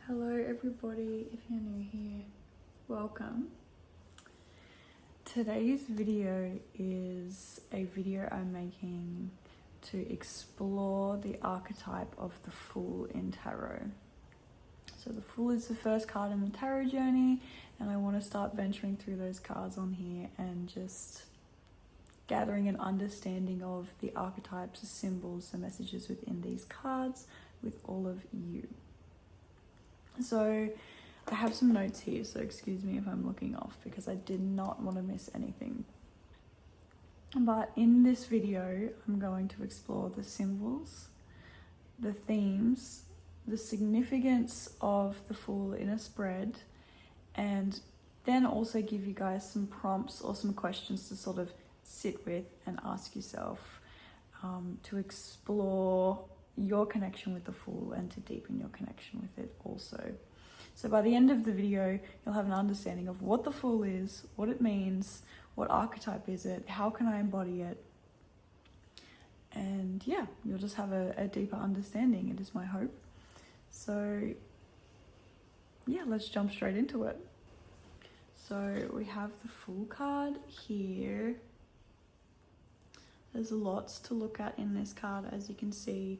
Hello everybody, if you're new here, welcome. Today's video is a video I'm making to explore the archetype of the Fool in Tarot. So the Fool is the first card in the Tarot journey, and I want to start venturing through those cards on here and just gathering an understanding of the archetypes, the symbols, the messages within these cards with all of you. So I have some notes here, so excuse me if I'm looking off because I did not want to miss anything. But in this video, I'm going to explore the symbols, the themes, the significance of the Fool in a spread, and then also give you guys some prompts or some questions to sort of sit with and ask yourself to explore your connection with the Fool and to deepen your connection with it also. So by the end of the video, you'll have an understanding of what the Fool is, what it means, what archetype is it, how can I embody it, and yeah, you'll just have a deeper understanding, it is my hope. So yeah, let's jump straight into it. So we have the Fool card here. There's lots to look at in this card. As you can see,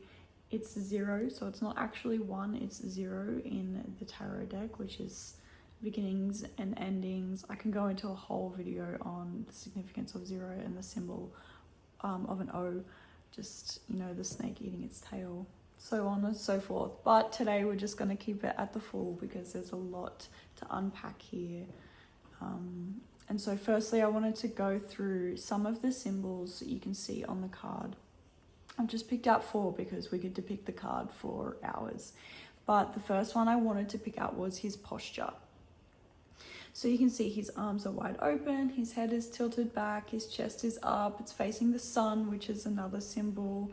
it's 0, so it's not actually 1, it's 0 in the tarot deck, which is beginnings and endings. I can go into a whole video on the significance of 0 and the symbol of an O, just, you know, the snake eating its tail, so on and so forth. But today we're just going to keep it at the Fool because there's a lot to unpack here. And so firstly, I wanted to go through some of the symbols that you can see on the card. I've just picked out 4 because we could depict the card for hours. But the first one I wanted to pick out was his posture. So you can see his arms are wide open, his head is tilted back, his chest is up, it's facing the sun, which is another symbol.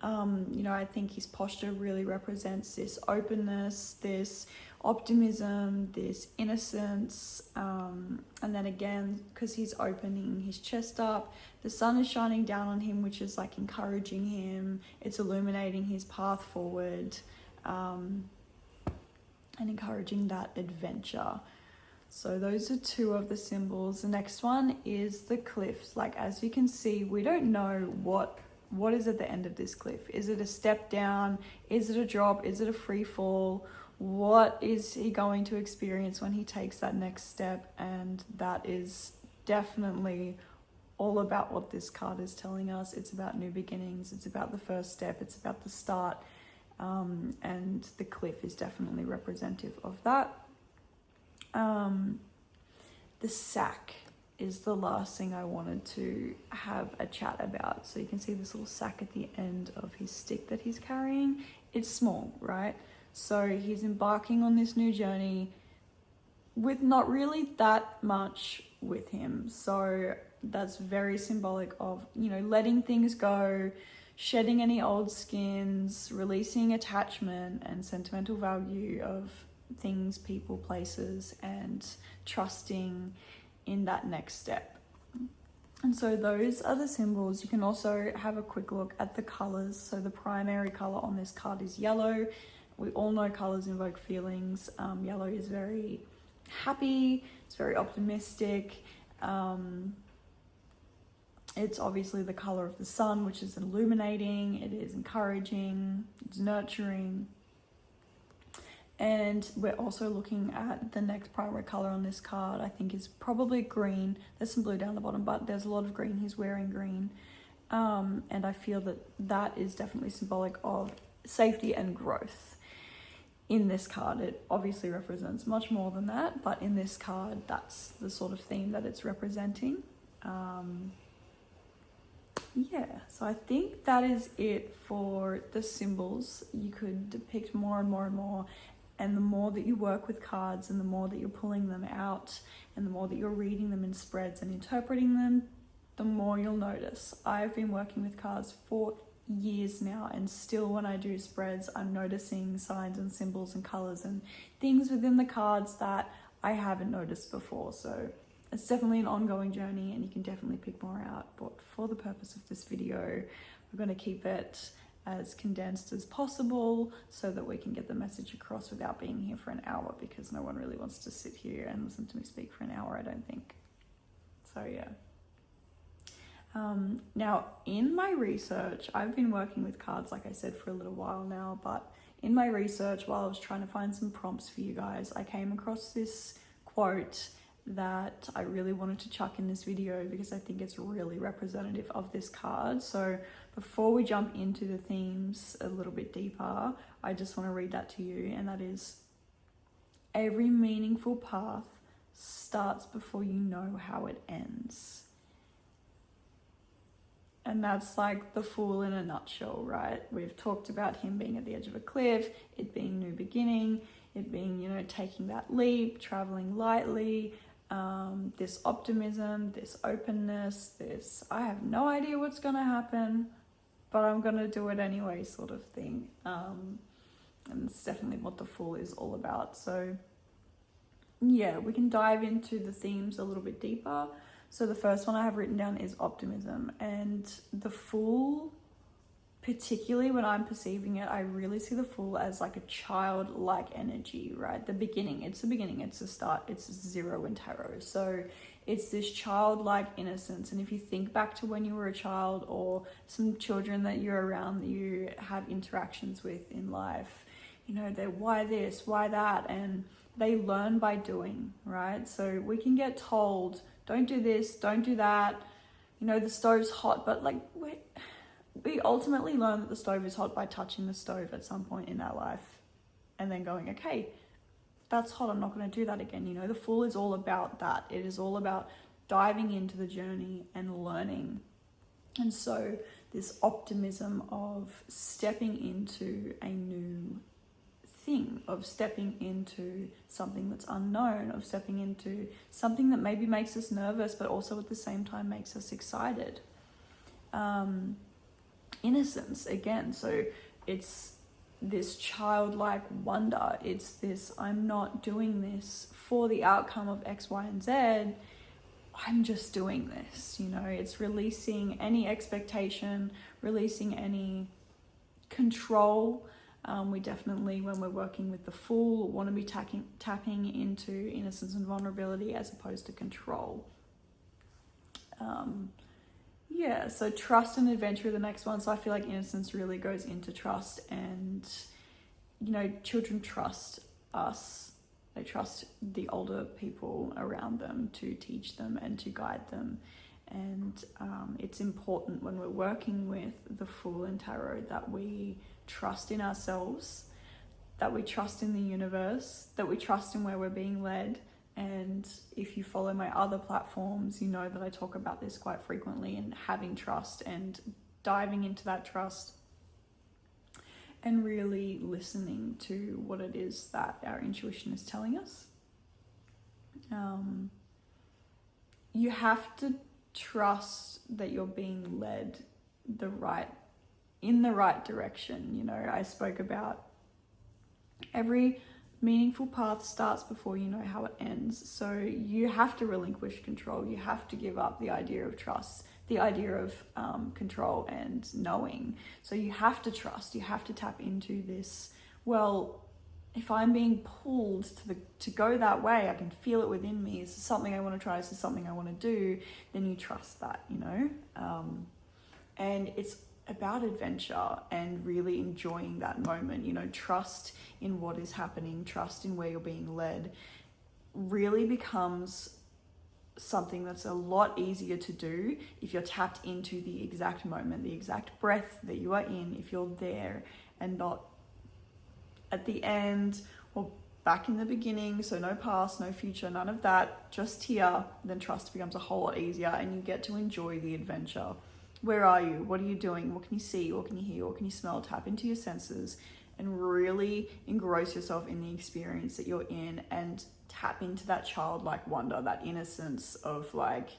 You know, I think his posture really represents this openness, this optimism, this innocence, and then again, because he's opening his chest up, the sun is shining down on him, which is like encouraging him, it's illuminating his path forward, and encouraging that adventure. So those are 2 of the symbols. The next one is the cliffs. Like, as you can see, we don't know what is at the end of this cliff. Is it a step down? Is it a drop? Is it a free fall? What is he going to experience when he takes that next step? And that is definitely all about what this card is telling us. It's about new beginnings. It's about the first step. It's about the start. And the cliff is definitely representative of that. The sack is the last thing I wanted to have a chat about. So you can see this little sack at the end of his stick that he's carrying. It's small, right? So he's embarking on this new journey with not really that much with him. So that's very symbolic of, you know, letting things go, shedding any old skins, releasing attachment and sentimental value of things, people, places, and trusting in that next step. And so those are the symbols. You can also have a quick look at the colors. So the primary color on this card is yellow. We all know colors invoke feelings. Yellow is very happy, it's very optimistic. It's obviously the color of the sun, which is illuminating, it is encouraging, it's nurturing. And we're also looking at the next primary color on this card, I think is probably green. There's some blue down the bottom, but there's a lot of green. He's wearing green. And I feel that that is definitely symbolic of safety and growth. In this card, it obviously represents much more than that, but in this card, that's the sort of theme that it's representing. Yeah, so I think that is it for the symbols. You could depict more and more and more. And the more that you work with cards and the more that you're pulling them out and the more that you're reading them in spreads and interpreting them, the more you'll notice. I've been working with cards for years now, and still when I do spreads, I'm noticing signs and symbols and colors and things within the cards that I haven't noticed before. So it's definitely an ongoing journey and you can definitely pick more out. But for the purpose of this video, we're going to keep it as condensed as possible so that we can get the message across without being here for an hour, because no one really wants to sit here and listen to me speak for an hour, I don't think. So yeah. Now, in my research, I've been working with cards, like I said, for a little while now, but in my research, while I was trying to find some prompts for you guys, I came across this quote that I really wanted to chuck in this video because I think it's really representative of this card. So before we jump into the themes a little bit deeper, I just want to read that to you, and that is, every meaningful path starts before you know how it ends. And that's like the Fool in a nutshell, right? We've talked about him being at the edge of a cliff, it being new beginning, it being, taking that leap, traveling lightly, this optimism, this openness, this I have no idea what's going to happen, but I'm going to do it anyway sort of thing. And it's definitely what the Fool is all about. So yeah, we can dive into the themes a little bit deeper. So the first one I have written down is optimism, and the Fool, particularly when I'm perceiving it, I really see the Fool as like a childlike energy, right? It's the beginning, it's the start, it's zero in tarot. So it's this childlike innocence. And if you think back to when you were a child, or some children that you're around that you have interactions with in life, they're why this, why that, and they learn by doing, right? So we can get told, don't do this, don't do that, the stove's hot, but like we ultimately learn that the stove is hot by touching the stove at some point in our life and then going, okay, that's hot, I'm not going to do that again. The Fool is all about that. It is all about diving into the journey and learning. And so this optimism of stepping into a new thing, of stepping into something that's unknown, of stepping into something that maybe makes us nervous but also at the same time makes us excited. Innocence again, so it's this childlike wonder, it's this, I'm not doing this for the outcome of X, Y, and Z, I'm just doing this. It's releasing any expectation, releasing any control. We definitely, when we're working with the Fool, want to be tapping into innocence and vulnerability as opposed to control. So trust and adventure are the next one. So I feel like innocence really goes into trust, and, children trust us. They trust the older people around them to teach them and to guide them. And it's important when we're working with the Fool in tarot that we trust in ourselves, that we trust in the universe, that we trust in where we're being led. And if you follow my other platforms, you know that I talk about this quite frequently, and having trust and diving into that trust and really listening to what it is that our intuition is telling us. You have to trust that you're being led in the right direction. I spoke about every meaningful path starts before you know how it ends. So you have to relinquish control. You have to give up the idea of trust, the idea of control and knowing. So you have to trust. You have to tap into this. Well, if I'm being pulled to go that way, I can feel it within me. Is this something I want to try? Is this something I want to do? Then you trust that, and it's about adventure and really enjoying that moment. Trust in what is happening, trust in where you're being led, really becomes something that's a lot easier to do if you're tapped into the exact moment, the exact breath that you are in, if you're there and not at the end or back in the beginning. So no past, no future, none of that, just here. Then trust becomes a whole lot easier and you get to enjoy the adventure. Where are you? What are you doing? What can you see? What can you hear? What can you smell? Tap into your senses and really engross yourself in the experience that you're in, and tap into that childlike wonder, that innocence of like,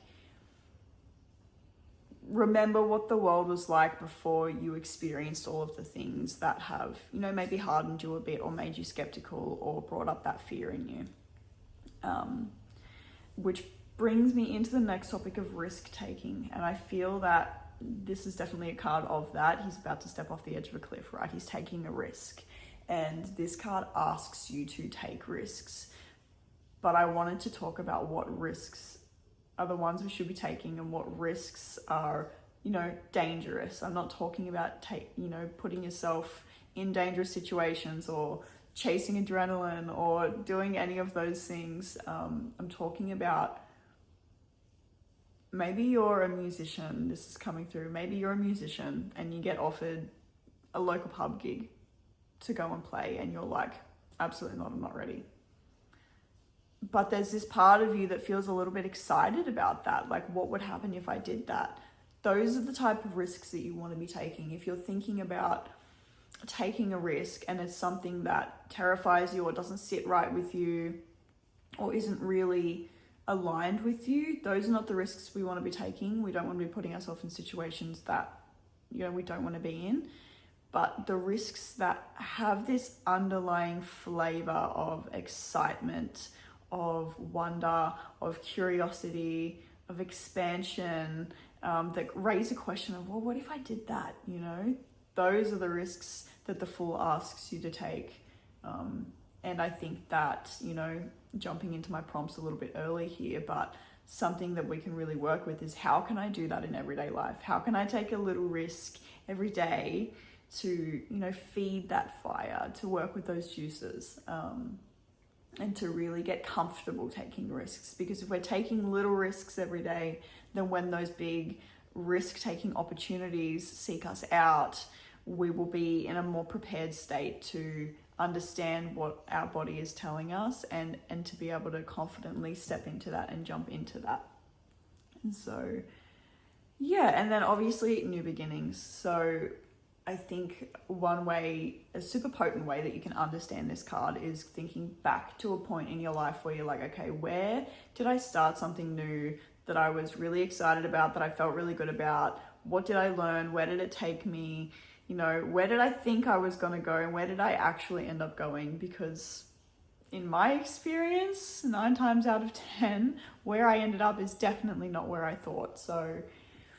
remember what the world was like before you experienced all of the things that have, maybe hardened you a bit or made you skeptical or brought up that fear in you. Which brings me into the next topic of risk taking. And I feel that this is definitely a card of that. He's about to step off the edge of a cliff, right? He's taking a risk. And this card asks you to take risks. But I wanted to talk about what risks are the ones we should be taking and what risks are, dangerous. I'm not talking about, putting yourself in dangerous situations or chasing adrenaline or doing any of those things. I'm talking about, maybe you're a musician, this is coming through. Maybe you're a musician and you get offered a local pub gig to go and play and you're like, absolutely not, I'm not ready. But there's this part of you that feels a little bit excited about that. Like, what would happen if I did that? Those are the type of risks that you want to be taking. If you're thinking about taking a risk and it's something that terrifies you or doesn't sit right with you or isn't really aligned with you, those are not the risks we want to be taking. We don't want to be putting ourselves in situations that, we don't want to be in. But the risks that have this underlying flavor of excitement, of wonder, of curiosity, of expansion, that raise a question of, well, what if I did that? Those are the risks that the Fool asks you to take. And I think that, jumping into my prompts a little bit early here, but something that we can really work with is, how can I do that in everyday life? How can I take a little risk every day to, feed that fire, to work with those juices, and to really get comfortable taking risks? Because if we're taking little risks every day, then when those big risk-taking opportunities seek us out, we will be in a more prepared state to understand what our body is telling us and to be able to confidently step into that and jump into that. And so, and then obviously new beginnings. So I think one way, a super potent way that you can understand this card is thinking back to a point in your life where you're like, okay, where did I start something new that I was really excited about, that I felt really good about? What did I learn? Where did it take me? Where did I think I was going to go and where did I actually end up going? Because in my experience, 9 times out of 10, where I ended up is definitely not where I thought. So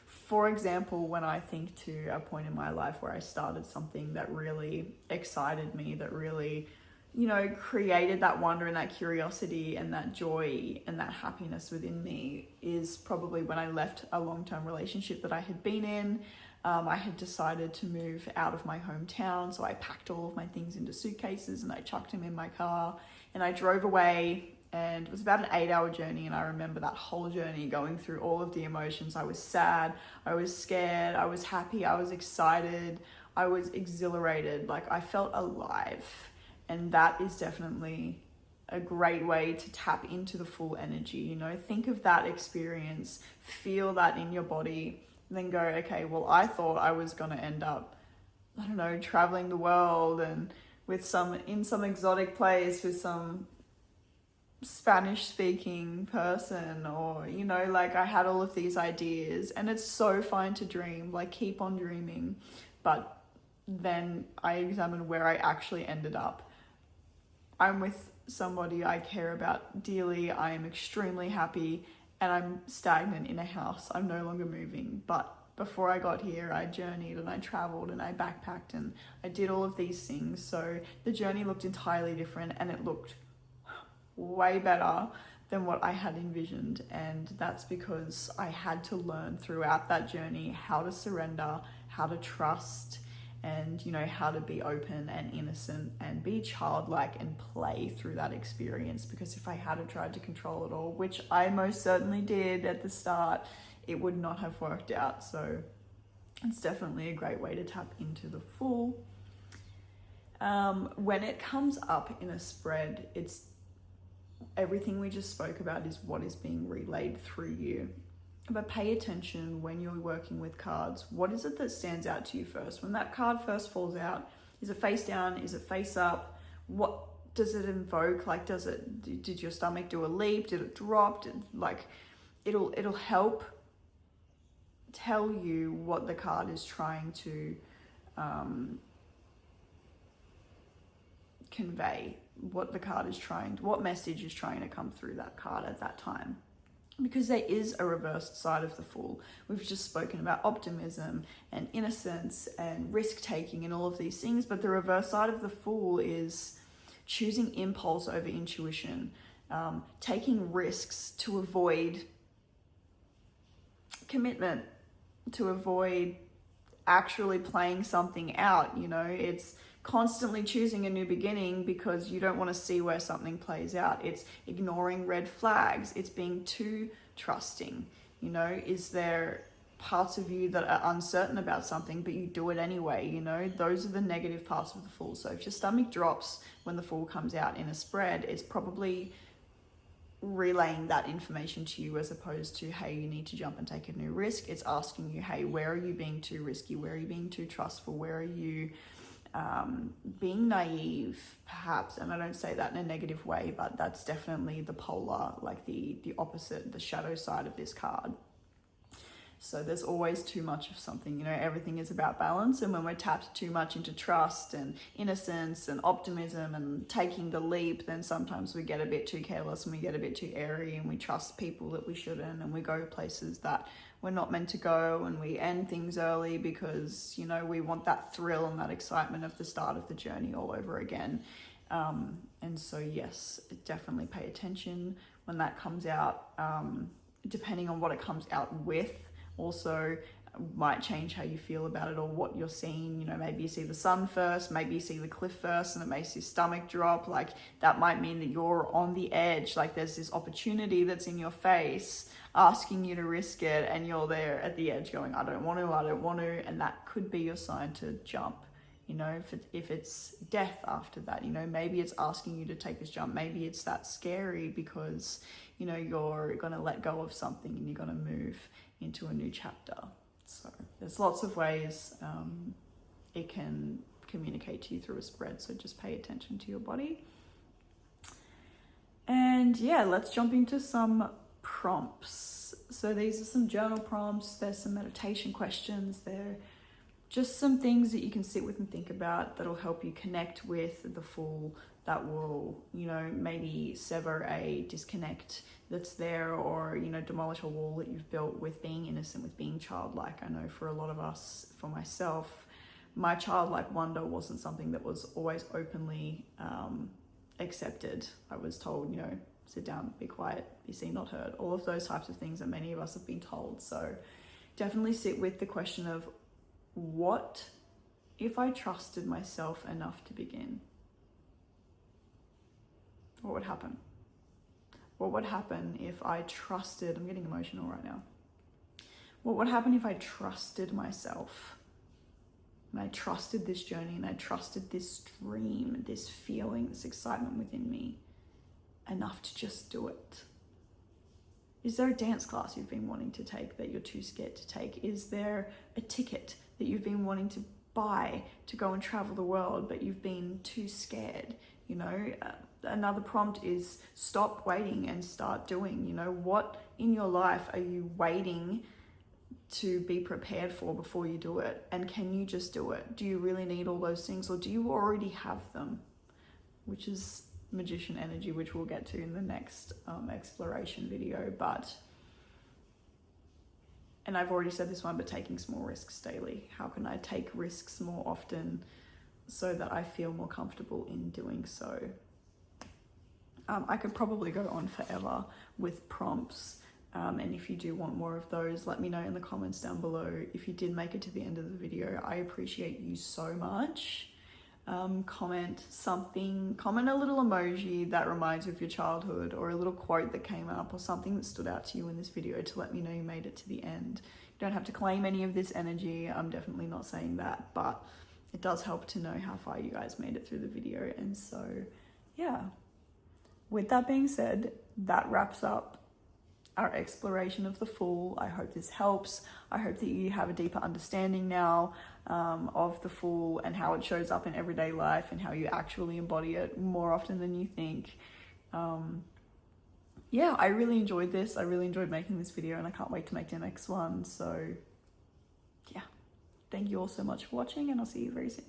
for example, when I think to a point in my life where I started something that really excited me, that really, created that wonder and that curiosity and that joy and that happiness within me, is probably when I left a long-term relationship that I had been in. I had decided to move out of my hometown, so I packed all of my things into suitcases and I chucked them in my car and I drove away. And it was about an 8-hour journey, and I remember that whole journey going through all of the emotions. I was sad, I was scared, I was happy, I was excited, I was exhilarated. Like, I felt alive. And that is definitely a great way to tap into the full energy. Think of that experience, feel that in your body, and then go, okay, well, I thought I was going to end up, traveling the world and in some exotic place with some Spanish speaking person, or I had all of these ideas, and it's so fine to dream, keep on dreaming. But then I examined where I actually ended up. I'm with somebody I care about dearly, I am extremely happy, and I'm stagnant in a house. I'm no longer moving. But before I got here, I journeyed and I traveled and I backpacked and I did all of these things. So the journey looked entirely different, and it looked way better than what I had envisioned. And that's because I had to learn throughout that journey how to surrender, how to trust, and how to be open and innocent and be childlike and play through that experience. Because if I had tried to control it all, which I most certainly did at the start, it would not have worked out. So it's definitely a great way to tap into the Fool. When it comes up in a spread, it's everything we just spoke about is what is being relayed through you. But pay attention when you're working with cards. What is it that stands out to you first? When that card first falls out, is it face down? Is it face up? What does it invoke? Did your stomach do a leap? Did it drop? It'll help tell you what the card is trying to convey, what message is trying to come through that card at that time. because there is a reversed side of the Fool. We've just spoken about optimism and innocence and risk-taking and all of these things, but the reverse side of the Fool is choosing impulse over intuition, taking risks to avoid commitment, to avoid actually playing something out. You know, it's constantly choosing a new beginning because you don't want to see where something plays out. It's ignoring red flags. It's being too trusting. You know, is there parts of you that are uncertain about something, but you do it anyway? You know, those are the negative parts of the Fool. So if your stomach drops when the Fool comes out in a spread, it's probably relaying that information to you, as opposed to, hey, you need to jump and take a new risk. It's asking you, hey, where are you being too risky? Where are you being too trustful? Where are you being naive, perhaps? And I don't say that in a negative way, but that's definitely the polar, like the opposite, the shadow side of this card. So there's always too much of something. You know, everything is about balance, and when we're tapped too much into trust and innocence and optimism and taking the leap, then sometimes we get a bit too careless and we get a bit too airy, and we trust people that we shouldn't, and we go places that we're not meant to go, and we end things early because, you know, we want that thrill and that excitement of the start of the journey all over again. And so yes, definitely pay attention when that comes out, depending on what it comes out with. Also might change how you feel about it or what you're seeing. You know, maybe you see the sun first, maybe you see the cliff first, and it makes your stomach drop. Like, that might mean that you're on the edge. Like, there's this opportunity that's in your face asking you to risk it, and you're there at the edge going, I don't want to, and that could be your sign to jump. You know, if it's death after that, you know, maybe it's asking you to take this jump. Maybe it's that scary because, you know, you're going to let go of something and you're going to move into a new chapter. So there's lots of ways it can communicate to you through a spread. So just pay attention to your body. And yeah, let's jump into some prompts. So these are some journal prompts. There's some meditation questions. They're just some things that you can sit with and think about that'll help you connect with the Fool, that will, you know, maybe sever a disconnect that's there, or, you know, demolish a wall that you've built with being innocent, with being childlike. I know for a lot of us, for myself, my childlike wonder wasn't something that was always openly accepted. I was told, you know, sit down, be quiet, be seen, not heard, all of those types of things that many of us have been told. So definitely sit with the question of, what if I trusted myself enough to begin? What would happen? What would happen if I trusted, I'm getting emotional right now. What would happen if I trusted myself, and I trusted this journey, and I trusted this dream, this feeling, this excitement within me enough to just do it? Is there a dance class you've been wanting to take that you're too scared to take? Is there a ticket that you've been wanting to buy to go and travel the world, but you've been too scared? You know, another prompt is stop waiting and start doing. You know, what in your life are you waiting to be prepared for before you do it? And can you just do it? Do you really need all those things, or do you already have them? Which is magician energy, which we'll get to in the next exploration video. And I've already said this one, but taking small risks daily. How can I take risks more often so that I feel more comfortable in doing so? I could probably go on forever with prompts. And if you do want more of those, let me know in the comments down below. If you did make it to the end of the video, I appreciate you so much. Comment something, comment a little emoji that reminds you of your childhood, or a little quote that came up, or something that stood out to you in this video to let me know you made it to the end. You don't have to claim any of this energy. I'm definitely not saying that, but it does help to know how far you guys made it through the video. And so, yeah, with that being said, that wraps up our exploration of the Fool. I hope this helps. I hope that you have a deeper understanding now of the Fool and how it shows up in everyday life, and how you actually embody it more often than you think. Yeah, I really enjoyed this. I really enjoyed making this video, and I can't wait to make the next one. So yeah, thank you all so much for watching, and I'll see you very soon.